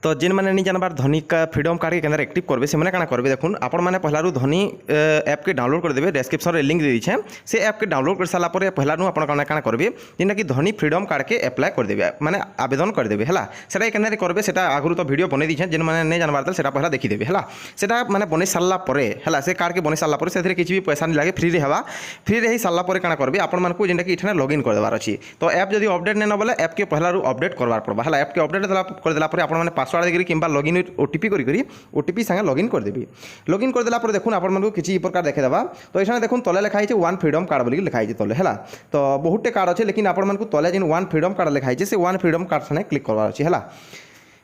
तो जेन मैंने नहीं जानबार धनी का फ्रीडम कार्ड के केंद्र एक्टिव करबे से मैंने काना करबे देखुन आपण मैंने पहलारू धनी ऐप के डाउनलोड कर देबे डिस्क्रिप्शन रे लिंक दे दीछे से ऐप के डाउनलोड कर साला परे पहलारू आपण काना काना करबे जेना कि धनी फ्रीडम कार्ड के अप्लाई कर देबे माने आवेदन कर देबे हला सेटा केंद्र करबे सेटा आगुरु तो वीडियो बने दीछे जेन मैंने नहीं जानबार तल सेटा पहला देखि देबे हला सेटा माने बने साला परे हला से कार्ड के बने साला परे सेथरे किछि भी पैसा नहीं लागे फ्री रे हवा फ्री रे ही साला परे काना करबे आपण मानकु जेना कि इठने लॉगिन कर देबार अछि तो ऐप जदी अपडेट नै न बोले ऐप के पहलारू अपडेट करबार पड़बा हला ऐप के अपडेट कर देला परे आपण माने पासवर्ड देकरी किंबा लॉगिन ओटीपी करी ओटीपी संगे लॉगिन कर देबी लॉगिन कर देला पर देखुन आपण मानकु किछि प्रकार देखे देबा तो एठाने देखुन तले लिखा हिचे वन फ्रीडम कार्ड बोली लिखा हिचे तले हला तो बहुते कार्ड अछि लेकिन आपण मानकु तले जिन वन फ्रीडम कार्ड लिखा हिचे से वन फ्रीडम कार्ड सने क्लिक करबार अछि हला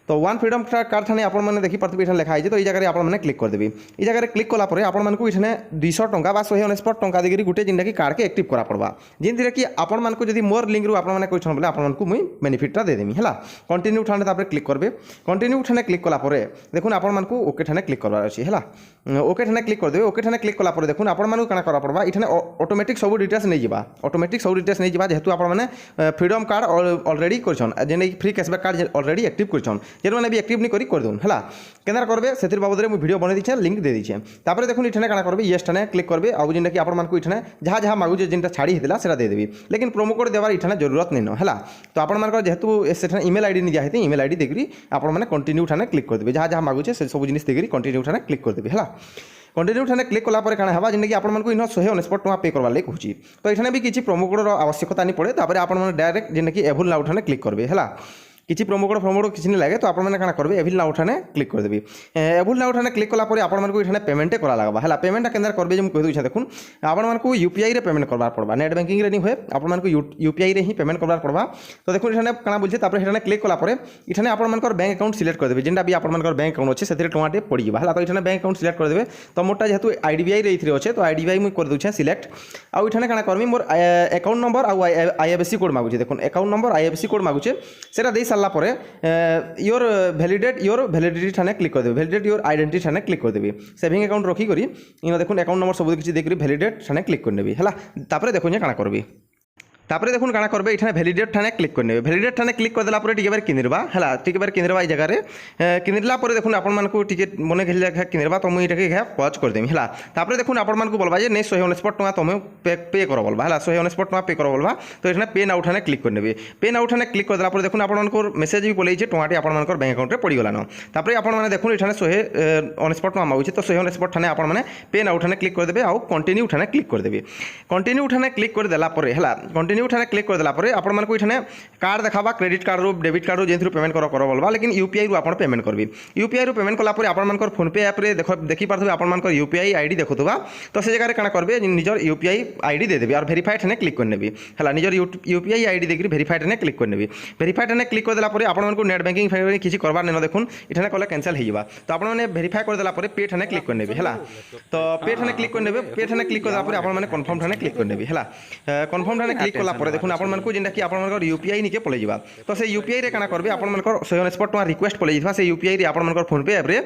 तो वन फ्रीडम कार्ड थाने आपण मैंने देखी पार्थिव इठने लिखा है तो ये जगह आप मैंने क्लिक कर देवी ये जगह क्लिक कला पर आपण मानकु इठने 200 टंका बा 149 टंका देगी गोटे जिनटा कि कार्ड के एक्टिव करा पड़वा जिन कि आपण मानकु जदी मोर लिंक रु आपण माने कोइ बोले आपण मानकु मुई बेनिफिटटा दे देमी हला कंटिन्यू ठाने तापर क्लिक करबे कंटिन्यू ठाने क्लिक कला पर देखुन आपण मानकु ओके ठाने क्लिक करबार अछि हला ओके ठाने क्लिक कर देबे ओके ठाने क्लिक कला पर देखुन आपण मानकु काना करा पड़वा इठने ऑटोमेटिक सब डिटेल्स नै जिबा ऑटोमेटिक सब डिटेल्स नै जिबा जेहेतु आपण माने फ्रीडम कार्ड ऑलरेडी करछन जेने free cashback card already active करछन जे माने भी एक्टिव कर दून है केंद्र करबे से बाबद में वीडियो बने दीछे लिंक दे दीछे तापर देखुन इठने काना करबे यस ठाने क्लिक करबे आउ जेनटा कि आपण मानकु इठने जहाँ जहाँ मागु जेनटा छाड़ी हेतला सेटा दे देबी लेकिन प्रोमो कोड देवार इठने जरूरत नहीं न है तो आपण मानकर जेहेतु सेठने ईमेल आईडी नहीं जाते ईमेल आईडी देकरी आपण माने कंटिन्यू ठाने क्लिक कर देबे जहाँ जहाँ मागुचे से सब जिनिस देकरी कंटिन्यू ठाने क्लिक कर देबे है कंटिन्यू ठाने क्लिक कला पर काना हवा जिनकी आपण मानकु इन 149 टका पे करवा ले कहूची तो इठने भी किछि प्रोमो कोड आवश्यकता नहीं पड़े तापर आपण माने डायरेक्ट जिनकी एबुल नाउ ठाने क्लिक करबे है किसी प्रोमो कोड किसी नहीं लगे तो आप मैंने करेंगे एविल नाउ ठाने क्लिक कर देवी एविल नाउ ठाने क्लिक कलापर आपको ये पेमेंट करा लगा है पेमेंट केंद्र करबे जो कह दूँ देखुन आपको यूपीआई रे पेमेंट करवार पड़वा नेट बैंकिंग रे नहीं हुए आपको यूपीआई रे ही पेमेंट करवार पड़वा तो देखुन इठाने काना बोलछे तापर इठाने क्लिक कलापर इठाने आपनकर बैंक अकाउंट सिलेक्ट कर देबे जेनटा भी आपनकर बैंक अकाउंट अच्छे से टमाटे पड़ जावा है तो इठाने बैंक अकाउंट सिलेक्ट कर देबे तो मोटा जेहेतु आईडीबीआई रे इथरे अच्छे तो आईडीबीआई मुझे कर दूँ सिलेक्ट आउ इठाने काना करमी मोर अकाउंट नंबर आउ आईएफएससी कोड मागुचे देखुन अकाउंट नंबर आईएफएससी कोड मागुचे सेटा दे सारला परे योर वैलिडिटी ठाने क्लिक कर देबे validate your identity Thane click कर देबे सेविंग अकाउंट रखी करी इन देखुन अकाउंट नंबर सब किछि देखि वैलिडेट ठाने क्लिक कर देबे हला तापर देखुन जे काना करबे तापर देखुन काना करबे इठाने वैलिडेट ठाने क्लिक कर नेबे वैलिडेट ठाने क्लिक कर देला परे टिके बार किनरबा हला टिके बार किनरबा ई जगह रे किनरला परे देखुन आपन मानकु टिके मने घेली लेखा किनरबा तो मुई इटाके घा पॉज कर देमी हला तापर देखुन आपन मानकु बोलबा जे नै 149 टका तमे पे करो बोलबा हला 149 टका पे करो बोलबा तो इठाने पे नाउ ठाने क्लिक कर नेबे पे नाउ ठाने क्लिक कर देला परे देखुन आपन मानकु मेसेज भी पलै जे टमाटे आपन मानकर बैंक अकाउंट रे पड़ी गला न तापर आपन माने देखुन इठाने 149 टका मागुछि तो 149 ठाने आपन माने पे नाउ ठाने क्लिक कर देबे आ कंटिन्यू ठाने क्लिक कर देबे कंटिन्यू ठाने क्लिक कर देला परे हला कंटिन्यू ठाने क्लिक कर देला आपण मानकु इठाने कार्ड देखाबा क्रेडिट कार्ड रो डेबिट कार्ड रो जेथु पेमेंट करो बोलबा लेकिन यूपीआई रो आपण पेमेंट करबी यूपीआई रो पेमेंट कला परे आपण मानकर फोन पे ऐप रे देखि पारथबे आपण मानकर यूपीआई आईडी देखुतबा तो से जगह रे काना करबे निजर यूपीआई आईडी दे देबे और वेरीफाइड ने क्लिक कर नेबी हला निजर यूपीआई आईडी देखि वेरीफाइड ने क्लिक कर नेबी वेरीफाइड ने क्लिक कर देला परे आपण मानकु नेट बैंकिंग फेर किछि करबार नै न देखुन इठाने कले कैंसिल हे जिबा तो आपण माने वेरीफाई कर देला परे पे ठाने क्लिक कर नेबी हला तो पे ठाने क्लिक कर नेबे पे ठाने क्लिक कर देला परे आपण माने कंफर्म ठाने क्लिक कर नेबी हला कंफर्म ठाने क्लिक करला परे देखुन आपण मानकु जेंटा कि आपण मानकर यूपीआई निके पलै जिबा तो से यूपीआई रे काना करबे आपण मानकर 149 टका रिक्वेस्ट पलै जिबा से यूपीआई रे आपण मानकर फोन पे ऐप रे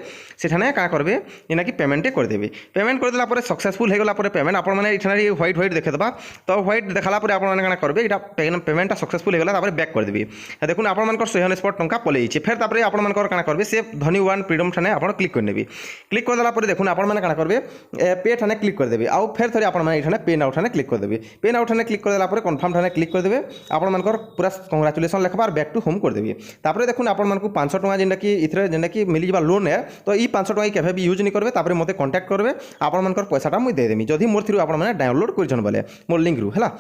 सेठाने काना करबे इना कि पेमेंट कर देबे पेमेंट कर देला परे सक्सेसफुल हे गला परे पेमेंट आपण माने इठाने व्हाइट व्हाइट देखे दबा तो व्हाइट देखाला परे आपण माने काना करबे इटा पेमेंट सक्सेसफुल हे गला तापर बैक कर देबे देखुन आपण मानकर 149 टका पलै छि फेर तापर आपण मानकर काना करबे से धनी वन फ्रीडम ठाने आपण क्लिक कर नेबी क्लिक कर देला परे देखुन आपण माने काना करबे पे ठाने क्लिक कर देबे आउ फेर थरे आपण माने इठाने पे नाउ ठाने क्लिक कर देबे पे नाउ ठाने क्लिक कर देला परे कंफर्म ठाने क्लिक कर देबे आपण मानकर पूरा कंग्रेचुलेसन लेखबार बैक टू होम कर देबी तापर देखुन आपण मानकु 500 टका जेंटा कि इथरे जेंटा कि मिली जबा लोन है तो ई 500 टका केभे भी यूज नहीं करबे तापर मते कांटेक्ट करबे आपण मानकर पैसाटा मुई दे देमी जदी मोर थ्रू आपण माने डाउनलोड करछन बोले मोर लिंक रु हला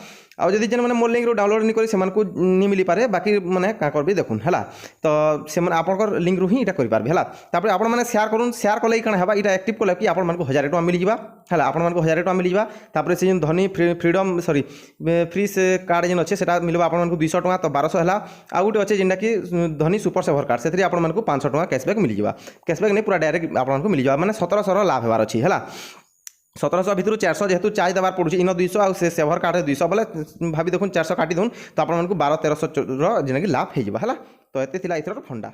आ जदी जेन माने मोर लिंक रु डाउनलोड नहीं करी से मानकु नि मिली पारे बाकी माने का करबे देखुन हला तो से माने आपनकर लिंक रु ही इटा करि पारबे हला तापर आपण माने शेयर कले कण हेबा इटा एक्टिव कले कि आपण मानकु 1000 टका मिली जिबा हला आपण मानकु 1000 टका मिली जिबा तापर से धनी फ्रीडम सॉरी फ्री से कार्ड जेन अच्छे सेटा मिलबा आपण मानकु 200 टका तो 1200 हला आ गुटे अच्छे जेनटा कि धनी सुपर सेवर कार्ड से आपण मानकु 500 टका कैशबैक मिली जिबा कैशबैक नहीं पूरा डायरेक्ट आपण मानकु मिली जिबा माने 1700 लाभ हेबार अछि हला 1700 भितर 400 जेहेतु चार्ज देवार पड़ुछि इन 200 आ से सेवर कार्ड 200 बोले भाभी देखुन 400 काटी दोन तो आपण मानकु 1200-1300 जेना कि लाभ हे जिबा हला तो एते थिला इथर फंडा।